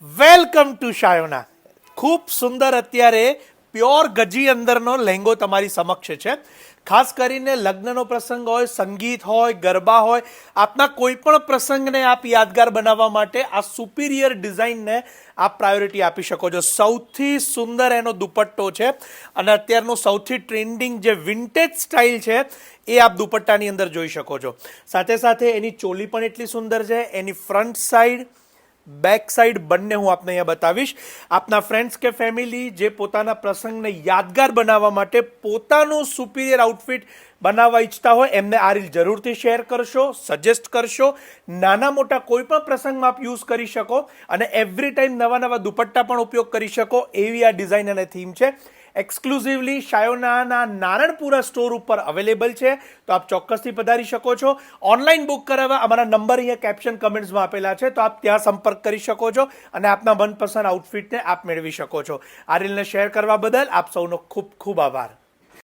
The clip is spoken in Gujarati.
Welcome to Shayona. ખૂબ સુંદર અત્યારે પ્યોર ગજી અંદરનો લહેંગો તમારી સમક્ષ છે. ખાસ કરીને લગ્નનો પ્રસંગ હોય, સંગીત હોય, ગરબા હોય, આપના કોઈ પણ પ્રસંગને આપ યાદગાર બનાવવા માટે આ સુપિરિયર ડિઝાઇનને આપ પ્રાયોરિટી આપી શકો છો. સૌથી સુંદર એનો દુપટ્ટો છે અને અત્યારનું સૌથી ટ્રેન્ડિંગ જે વિન્ટેજ સ્ટાઇલ છે એ આપ દુપટ્ટાની અંદર જોઈ શકો છો. સાથે સાથે એની ચોલી પણ એટલી સુંદર છે. એની ફ્રન્ટ સાઈડ, બેક સાઈડ બંને હું આપને અહીંયા બતાવીશ. આપના ફ્રેન્ડ્સ કે ફેમિલી જે પોતાના પ્રસંગને યાદગાર બનાવવા માટે પોતાનું સુપિરિયર આઉટફિટ બનાવવા ઈચ્છતા હોય એમને આ રીલ જરૂરથી શેર કરશો, સજેસ્ટ કરશો. નાના મોટા કોઈ પણ પ્રસંગમાં આપ યુઝ કરી શકો અને એવરી ટાઈમ નવા નવા દુપટ્ટા પણ ઉપયોગ કરી શકો એવી આ ડિઝાઇન અને થીમ છે. એક્સક્લુઝિવલી શાયોનાના નારણપુરા સ્ટોર ઉપર અવેલેબલ છે, તો આપ ચોક્કસથી પધારી શકો છો. ઓનલાઈન બુક કરાવવા અમારા નંબર અહીંયા કેપ્શન કમેન્ટ્સમાં આપેલા છે, તો આપ ત્યાં સંપર્ક કરી શકો છો અને આપના મનપસંદ આઉટફિટને આપ મેળવી શકો છો. આ રીલને શેર કરવા બદલ આપ સૌનો ખૂબ ખૂબ આભાર.